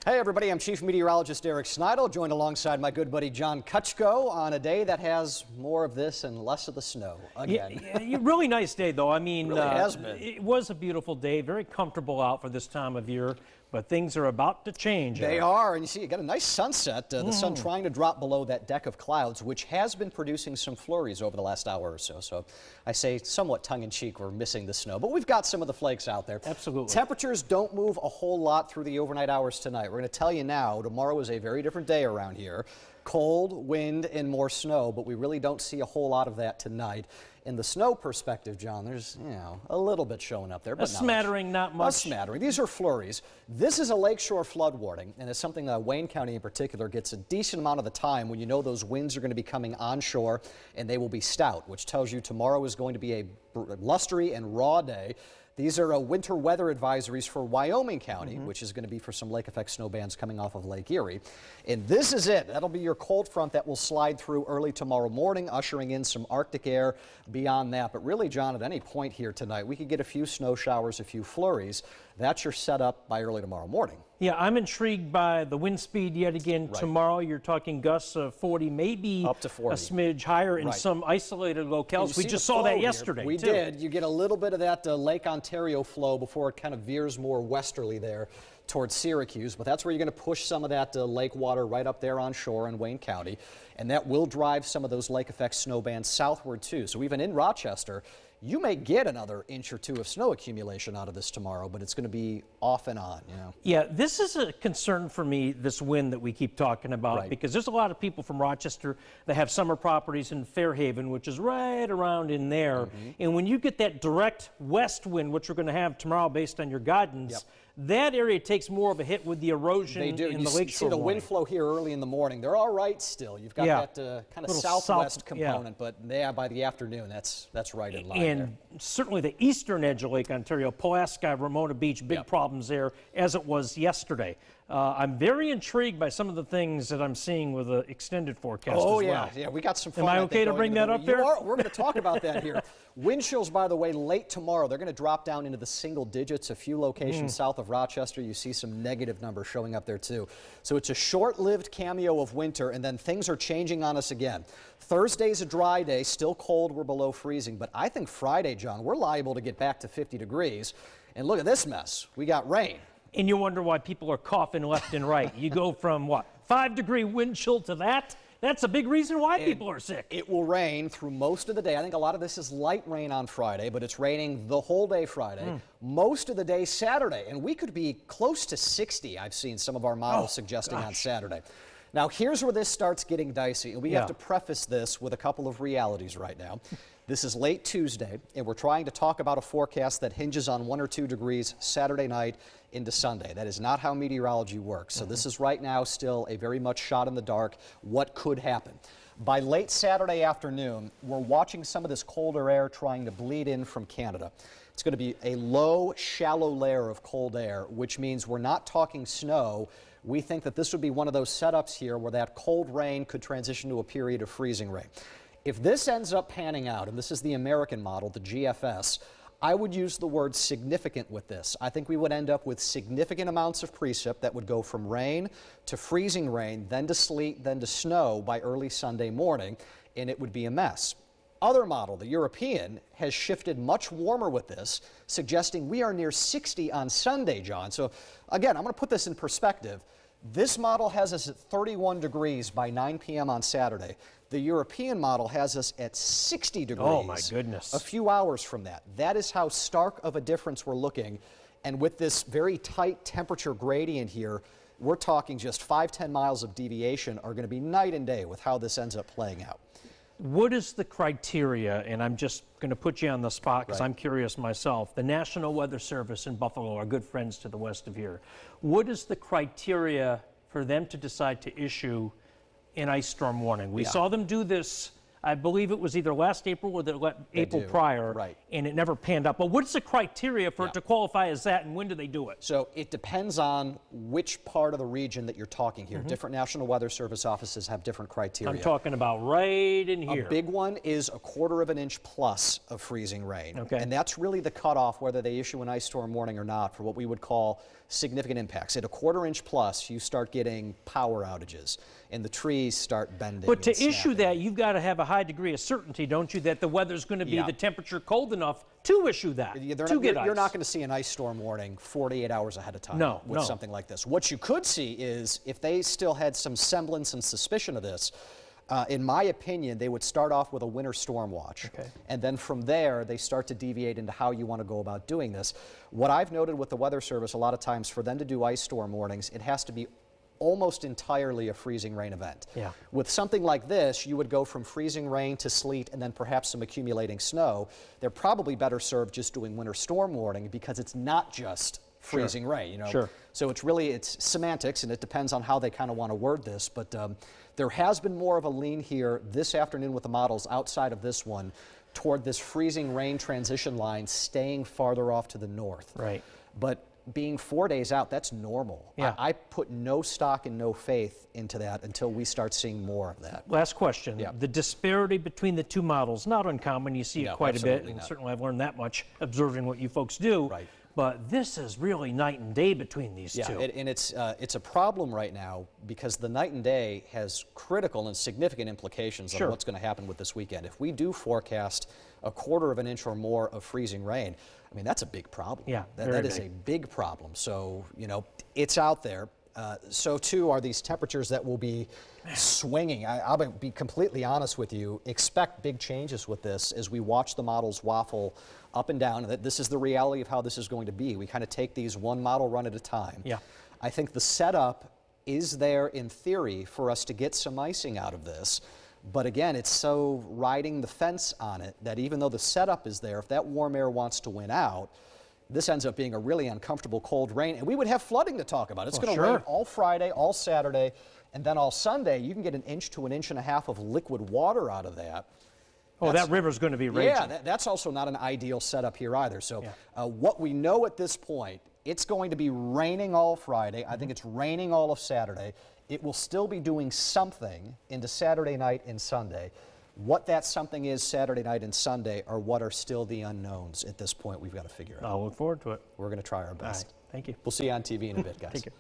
Hey everybody, I'm Chief Meteorologist Eric Snitil, joined alongside my good buddy John Kutchko on a day that has more of this and less of the snow again. Yeah, really nice day though. I mean, really has been. It was a beautiful day, very comfortable out for this time of year, but things are about to change. They are, and you see, you got a nice sunset. The sun trying to drop below that deck of clouds, which has been producing some flurries over the last hour or so. So I say somewhat tongue-in-cheek, we're missing the snow, but we've got some of the flakes out there. Absolutely. Temperatures don't move a whole lot through the overnight hours tonight. We're going to tell you now, tomorrow is a very different day around here. Cold, wind, and more snow, but we really don't see a whole lot of that tonight. In the snow perspective, John, there's, you know, a little bit showing up there, but a smattering, not much. A smattering. These are flurries. This is a lakeshore flood warning, and it's something that Wayne County in particular gets a decent amount of the time when you know those winds are going to be coming onshore, and they will be stout, which tells you tomorrow is going to be a blustery and raw day. These are winter weather advisories for Wyoming County, which is going to be for some lake effect snow bands coming off of Lake Erie. And this is it. That'll be your cold front that will slide through early tomorrow morning, ushering in some Arctic air beyond that. But really, John, at any point here tonight, we could get a few snow showers, a few flurries. That's your setup by early tomorrow morning. Yeah, I'm intrigued by the wind speed yet again. Right. Tomorrow you're talking gusts of 40, maybe up to 40. A smidge higher in some isolated locales. We just saw that yesterday. We did. You get a little bit of that Lake Ontario flow before it kind of veers more westerly there towards Syracuse, but that's where you're going to push some of that lake water right up there on shore in Wayne County, and that will drive some of those lake effect snow bands southward too. So even in Rochester, you may get another inch or two of snow accumulation out of this tomorrow, but it's going to be off and on, you know. Yeah, this is a concern for me, this wind that we keep talking about, because there's a lot of people from Rochester that have summer properties in Fairhaven, which is right around in there. And when you get that direct west wind, which we're going to have tomorrow based on your guidance, that area takes more of a hit with the erosion in the lakeshore. You see the wind flow here early in the morning. They're all right still. You've got that kind of southwest component, but yeah, by the afternoon, that's right in line. And certainly the eastern edge of Lake Ontario, Pulaski, Ramona Beach, big problems there, as it was yesterday. I'm very intrigued by some of the things that I'm seeing with the extended forecast as well. Yeah, we got some fun. Am I okay to bring that up there? We're going to talk about that here. Wind chills, by the way, late tomorrow, they're going to drop down into the single digits. A few locations south of Rochester, you see some negative numbers showing up there too. So it's a short-lived cameo of winter, and then things are changing on us again. Thursday's a dry day, still cold, we're below freezing, but I think Friday, John, we're liable to get back to 50 degrees. And look at this mess. We got rain. And you wonder why people are coughing left and right. You go from, what, 5-degree wind chill to that? That's a big reason why people are sick. It will rain through most of the day. I think a lot of this is light rain on Friday, but it's raining the whole day Friday, most of the day Saturday. And we could be close to 60, I've seen some of our models suggesting on Saturday. Now, here's where this starts getting dicey, and we have to preface this with a couple of realities right now. This is late Tuesday, and we're trying to talk about a forecast that hinges on 1 or 2 degrees Saturday night into Sunday. That is not how meteorology works. So this is right now still a very much shot in the dark, what could happen. By late Saturday afternoon, we're watching some of this colder air trying to bleed in from Canada. It's going to be a low, shallow layer of cold air, which means we're not talking snow. We think that this would be one of those setups here where that cold rain could transition to a period of freezing rain. If this ends up panning out, and this is the American model, the GFS, I would use the word significant with this. I think we would end up with significant amounts of precip that would go from rain to freezing rain, then to sleet, then to snow by early Sunday morning, and it would be a mess. Other model, the European, has shifted much warmer with this, suggesting we are near 60 on Sunday, John. So again, I'm going to put this in perspective. This model has us at 31 degrees by 9 p.m. on Saturday. The European model has us at 60 degrees. Oh, my goodness. A few hours from that. That is how stark of a difference we're looking. And with this very tight temperature gradient here, we're talking just 5-10 miles of deviation are going to be night and day with how this ends up playing out. What is the criteria, and I'm just going to put you on the spot because I'm curious myself. The National Weather Service in Buffalo are good friends to the west of here. What is the criteria for them to decide to issue an ice storm warning? We saw them do this, I believe it was either last April or the April prior, and it never panned out. But what's the criteria for it to qualify as that, and when do they do it? So it depends on which part of the region that you're talking here. Different National Weather Service offices have different criteria. I'm talking about right in here. A big one is 1/4 of an inch plus of freezing rain. And that's really the cutoff whether they issue an ice storm warning or not for what we would call significant impacts. At a 1/4 inch plus, you start getting power outages, and the trees start bending. But to and issue snapping. that, you've got to have a high degree of certainty, don't you, that the weather's going to be Yeah. the temperature cold enough to issue that, to get ice. You're not going to see an ice storm warning 48 hours ahead of time with something like this. What you could see is if they still had some semblance and suspicion of this, in my opinion, they would start off with a winter storm watch. Okay. And then from there, they start to deviate into how you want to go about doing this. What I've noted with the Weather Service, a lot of times for them to do ice storm warnings, it has to be almost entirely a freezing rain event. Yeah. With something like this, you would go from freezing rain to sleet and then perhaps some accumulating snow. They're probably better served just doing winter storm warning because it's not just freezing rain, you know. Sure. So it's semantics, and it depends on how they kind of want to word this. But there has been more of a lean here this afternoon with the models outside of this one toward this freezing rain transition line staying farther off to the north. Right. But being 4 days out, that's normal. Yeah. I put no stock and no faith into that until we start seeing more of that. Last question. Yeah. The disparity between the two models, not uncommon. You see it quite a bit, absolutely and not. certainly I've learned that much observing what you folks do. Right. But this is really night and day between these two. And it's a problem right now because the night and day has critical and significant implications on what's going to happen with this weekend. If we do forecast a 1/4 of an inch or more of freezing rain, I mean, that's a big problem. Yeah, that is a big problem. So, you know, it's out there. So too are these temperatures that will be swinging. I'll be completely honest with you. Expect big changes with this as we watch the models waffle up and down. And this is the reality of how this is going to be. We kind of take these one model run at a time. Yeah. I think the setup is there in theory for us to get some icing out of this. But again, it's so riding the fence on it that even though the setup is there, if that warm air wants to win out, this ends up being a really uncomfortable cold rain, and we would have flooding to talk about. It's going to rain all Friday, all Saturday, and then all Sunday. You can get 1 inch to 1.5 inches of liquid water out of that. Oh, that river's going to be raging. Yeah, that's also not an ideal setup here either. So what we know at this point, it's going to be raining all Friday. I think it's raining all of Saturday. It will still be doing something into Saturday night and Sunday. What that something is Saturday night and Sunday are what are still the unknowns at this point we've got to figure out. I'll look forward to it. We're going to try our best. All right. Thank you. We'll see you on TV in a bit, guys. Take care.